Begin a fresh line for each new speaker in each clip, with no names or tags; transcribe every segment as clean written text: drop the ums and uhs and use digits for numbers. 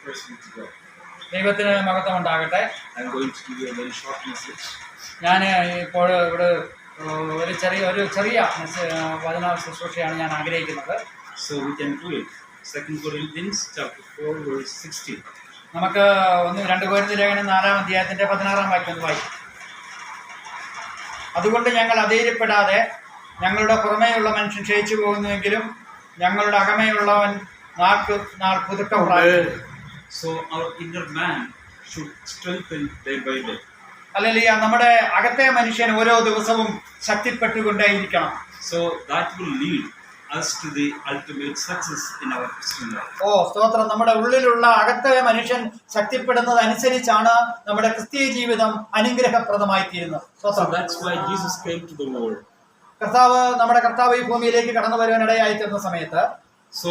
Praise be to God.
ദൈവത്തിന് മഹത്വം ഉണ്ടാകട്ടെ.
I'm going to give you a very short message.
ഞാൻ ഇപ്പോൾ ഇവിടെ ഒരു ചെറിയ വചന ശുശ്രൂഷയാണ് ഞാൻ ആഗ്രഹിക്കുന്നത്.
So we can read 2 Corinthians chapter 4 verse 16.
നമുക്ക് 2 കൊരിന്ത്യർ ലേഖനം 4-ാം അധ്യായത്തിന്റെ 16-ാം വാക്യം വായിക്കാം. അതുകൊണ്ട് ഞങ്ങൾ അധൈര്യപ്പെടാതെ ഞങ്ങളുടെ പുറമേയുള്ള മനുഷ്യൻ ക്ഷയിച്ചു പോകുന്നുവെങ്കിലും ഞങ്ങളുടെ അകമേയുള്ളവൻ നാൾ പുതുക്കം പ്രാപിക്കും.
So our inner man should strengthen day by day.
Hallelujah. നമ്മുടെ അകത്തെ മനുഷ്യൻ ഓരോ ദിവസവും ശക്തിപ്പെട്ടുകൊണ്ടേയിരിക്കണം.
So that will lead us to the ultimate success in our Christian life.
സ്തോത്രം. നമ്മുടെ ഉള്ളിലുള്ള അകത്തെ മനുഷ്യൻ ശക്തിപ്പെടുന്നത് അനുസരിച്ചാണ് നമ്മുടെ ക്രിസ്തീയ ജീവിതം അനുഗ്രഹപ്രദമായി തീരുന്നത്.
So that's why Jesus came to the world.
നമ്മുടെ കർത്താവ് ഈ ഭൂമിയിലേക്ക് കടന്നു വരുവാനിടയായി തീർന്ന സമയത്ത്
So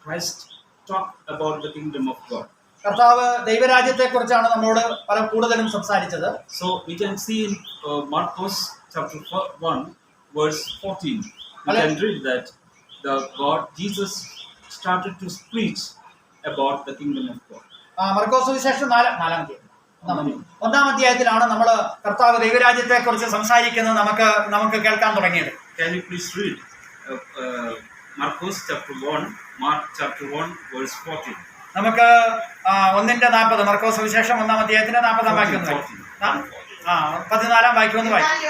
Christ talked about the kingdom of God.
കർത്താവ് ദൈവരാജ്യത്തെ കുറിച്ചാണ് നമ്മളോട് കൂടുതലും സംസാരിച്ചത്.
So we can see in Marcos chapter 1 verse 14. We can read that Jesus started to preach about the kingdom of God.
മർക്കോസ് സുവിശേഷം 1-ാം അധ്യായത്തിലാണ് നമ്മൾ കർത്താവ് ദൈവരാജ്യത്തെ കുറിച്ച് സംസാരിക്കുന്നത് നമുക്ക് കേൾക്കാൻ തുടങ്ങിയത്.
Can you please read Marcos chapter 1 verse 14?
നമുക്ക് 1:40 മർക്കോസ് സുവിശേഷം 1-ാം അധ്യായത്തിന്റെ 40-ാം വാക്യം 14-ാം വാക്യം ഒന്ന് വായിക്കും.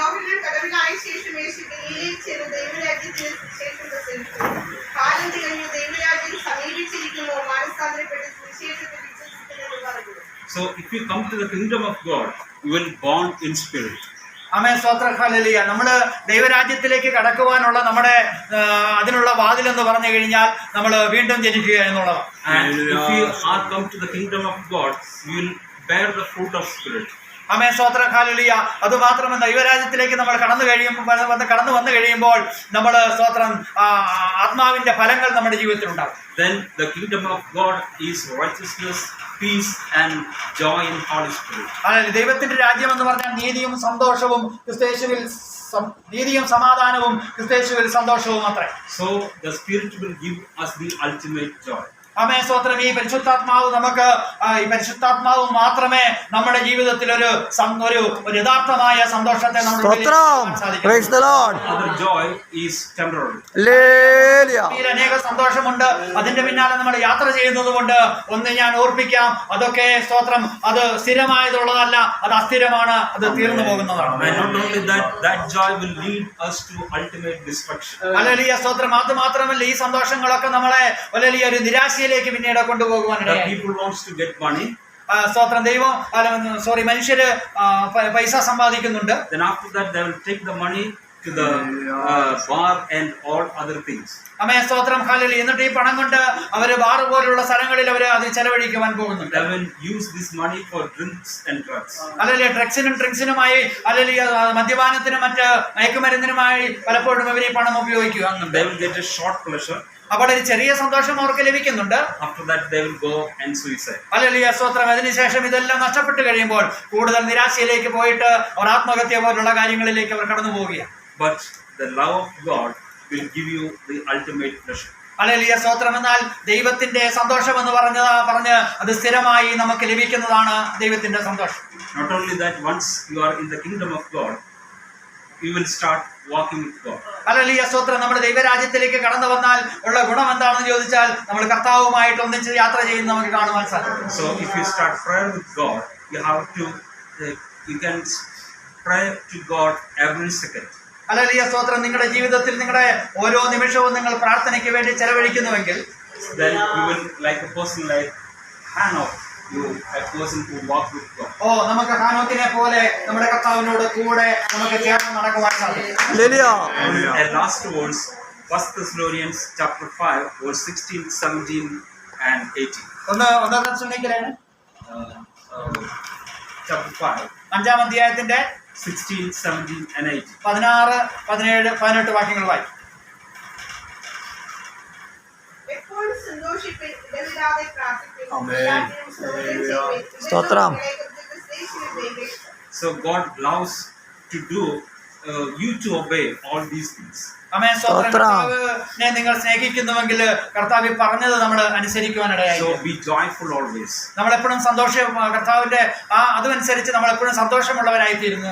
So if you come to the kingdom of God, you will born in spirit.
ആമേൻ. സ്തോത്രം. ഹല്ലേലൂയ. നമ്മൾ ദൈവരാജ്യത്തിലേക്ക് കടക്കുവാനുള്ള നമ്മുടെ അതിനുള്ള വാതിൽ എന്ന് പറഞ്ഞു കഴിഞ്ഞാൽ നമ്മൾ വീണ്ടും ജനിക്കുക എന്നുള്ളതാണ്.
And if you are come to the kingdom of God, you will bear the fruit of spirit.
ആമേൻ. സ്തോത്രം. ഹല്ലേലൂയ. അത് മാത്രമല്ല ദൈവരാജ്യത്തിലേക്ക് നമ്മൾ കടന്നു വന്നു കഴിയുമ്പോൾ നമ്മൾ സ്തോത്രം ആത്മാവിന്റെ ഫലങ്ങൾ നമ്മുടെ ജീവിതത്തിൽ ഉണ്ടാകും.
Then the kingdom of God is righteousness, peace and joy in Holy Spirit.
ദൈവത്തിന്റെ രാജ്യം എന്ന് പറഞ്ഞാൽ നീതിയും സന്തോഷവും ക്രിസ്തുയേശുവിൽ നീതിയും സമാധാനവും ക്രിസ്തുയേശുവിൽ സന്തോഷവും മാത്രമേ.
So the Spirit will give us the ultimate joy.
ആമേൻ. സ്തോത്രം. ഈ പരിശുദ്ധാത്മാവ് മാത്രമേ നമ്മുടെ ജീവിതത്തിൽ ഒരു യഥാർത്ഥമായ സന്തോഷത്തെ
Other joy is temporary.
അനേക സന്തോഷമുണ്ട്. അതിന്റെ പിന്നാലെ നമ്മൾ യാത്ര ചെയ്യുന്നത് കൊണ്ട് ഒന്ന് ഞാൻ ഓർപ്പിക്കാം, അതൊക്കെ സ്തോത്രം അത് സ്ഥിരമായതുള്ളതല്ല, അത് അസ്ഥിരമാണ്, അത് തീർന്നു പോകുന്നതാണ്.
And not only that joy will lead us to ultimate destruction.
Hallelujah. സ്തോത്രം. അത് മാത്രമല്ല ഈ സന്തോഷങ്ങളൊക്കെ നമ്മളെ വലിയ ഒരു നിരാശയിലേക്ക് പിന്നീട് കൊണ്ടുപോകുവാനിടയായി.
People wants to get money.
സ്തോത്രം. മനുഷ്യര് പൈസ സമ്പാദിക്കുന്നുണ്ട്.
Then after that they will take the money to the bar and all other things.
ആമേൻ. സ്തോത്രം. ഹല്ലേലൂയ. എന്നിട്ട് ഈ പണം കൊണ്ട് അവര് ബാർ പോലുള്ള സ്ഥലങ്ങളിൽ അവര് അത് ചെലവഴിക്കുവാൻ പോകുന്നുണ്ട്.
They will use this money for drinks and drugs.
Hallelujah. ഡ്രഗ്സിനുമായി ഹല്ലേലൂയ മദ്യപാനത്തിനും മറ്റ് മയക്കുമരുന്നിനുമായി പലപ്പോഴും അവർ ഈ പണം ഉപയോഗിക്കുന്നുണ്ട്.
They will get a short pleasure.
അപ്പോൾ ഒരു ചെറിയ സന്തോഷം അവർക്ക് ലഭിക്കുന്നുണ്ട്.
After that they will go and suicide.
Hallelujah. സ്തോത്രം. അതിനുശേഷം ഇതെല്ലാം നഷ്ടപ്പെട്ട് കഴിയുമ്പോൾ കൂടുതൽ നിരാശയിലേക്ക് പോയിട്ട് അവർ ആത്മഹത്യ പോലുള്ള കാര്യങ്ങളിലേക്ക് അവർ കടന്നു പോവുകയാണ്.
But the love of God will give you the ultimate pleasure.
Hallelujah. സ്തോത്രം. എന്നാൽ ദൈവത്തിന്റെ സന്തോഷം എന്ന് പറഞ്ഞ് അത് സ്ഥിരമായി നമുക്ക് ലഭിക്കുന്നതാണ് ദൈവത്തിന്റെ സന്തോഷം.
Not only that, once you are in the kingdom of God, you will start walking with God.
Hallelujah. സ്തോത്രം. നമ്മുടെ ദൈവരാജ്യത്തിലേക്ക് കടന്നു വന്നാൽ ഉള്ള ഗുണം എന്താണെന്ന് ചോദിച്ചാൽ നമ്മൾ കർത്താവുമായിട്ട് ഒന്നിച്ച് യാത്ര ചെയ്യുന്ന നമുക്ക് കാണുവാൻ സാധിക്കും.
So if you start prayer with God, you can pray to God every second.
Hallelujah. സ്തോത്രം. നിങ്ങളുടെ ജീവിതത്തിൽ നിങ്ങളുടെ ഓരോ നിമിഷവും നിങ്ങൾ പ്രാർത്ഥനയ്ക്ക് വേണ്ടി ചെലവഴിക്കുന്നുവെങ്കിൽ
then you will like a person like Hannah, a person who walk with God.
നമുക്ക് ഹാനോക്കിനെ പോലെ നമ്മുടെ കർത്താവിനോട് കൂടെ നമുക്ക് ചേർന്ന് നടക്കുവാൻ സാധിക്കും.
And last words, 1 Thessalonians chapter 5 verse 16, 17 and 18. Chapter 5
5-ാം അധ്യായത്തിന്റെ
16, 17 and 18.
16, 17, 18 വാക്യങ്ങൾ വായിക്കും.
സ്തോത്രം.
So God loves to do you to obey all these things.
ആമേൻ. സ്തോത്രം. കർത്താവിനെ നിങ്ങൾ സ്നേഹിക്കുന്നുവെങ്കിൽ കർത്താവ് പറഞ്ഞത് നമ്മൾ അനുസരിക്കുവാനിടയായി.
So be joyful always.
നമ്മളെപ്പോഴും കർത്താവിന്റെ അതുമനുസരിച്ച് നമ്മളെപ്പോഴും സന്തോഷമുള്ളവരായി തീരുന്നു.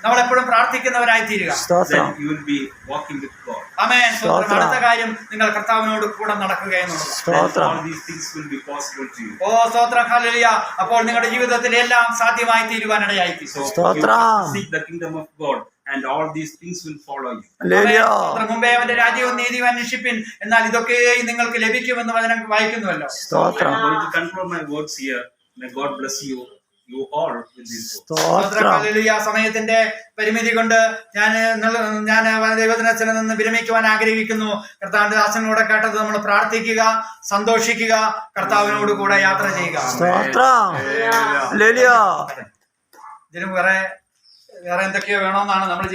നമ്മളെപ്പോഴും പ്രാർത്ഥിക്കുന്നവരായി തീരുക.
Then you will be walking with God.
ആമേൻ. അടുത്ത കാര്യം നിങ്ങൾ കർത്താവിനോട് കൂടെ നടക്കുക എന്നുള്ളത്.
All these things will be possible to you.
ഓ സ്തോത്രം. ഹല്ലേലൂയ. അപ്പോൾ നിങ്ങളുടെ ജീവിതത്തിൽ എല്ലാം സാധ്യമായി തീരുവാനിടയായി.
So you seek the kingdom of God and all these things will follow you.
മുമ്പേ അവന്റെ രാജ്യവും നീതിയും അന്വേഷിപ്പിൻ, എന്നാൽ ഇതൊക്കെ നിങ്ങൾക്ക് ലഭിക്കുമെന്ന് വചനം വായിക്കുന്നുവല്ലോ.
I'm going to conclude my words here. May God bless you all with these words.
Hallelujah. സമയത്തിന്റെ പരിമിതി കൊണ്ട് ഞാൻ ദൈവദിനത്തിൽ നിന്ന് വിരമിക്കുവാൻ ആഗ്രഹിക്കുന്നു. കർത്താവിന്റെ ദാസനോട് കേട്ടത് നമ്മൾ പ്രാർത്ഥിക്കുക, സന്തോഷിക്കുക, കർത്താവിനോട് കൂടെ യാത്ര ചെയ്യുക. ഇതിന് വേറെ എന്തൊക്കെയോ വേണമെന്നാണ് നമ്മൾ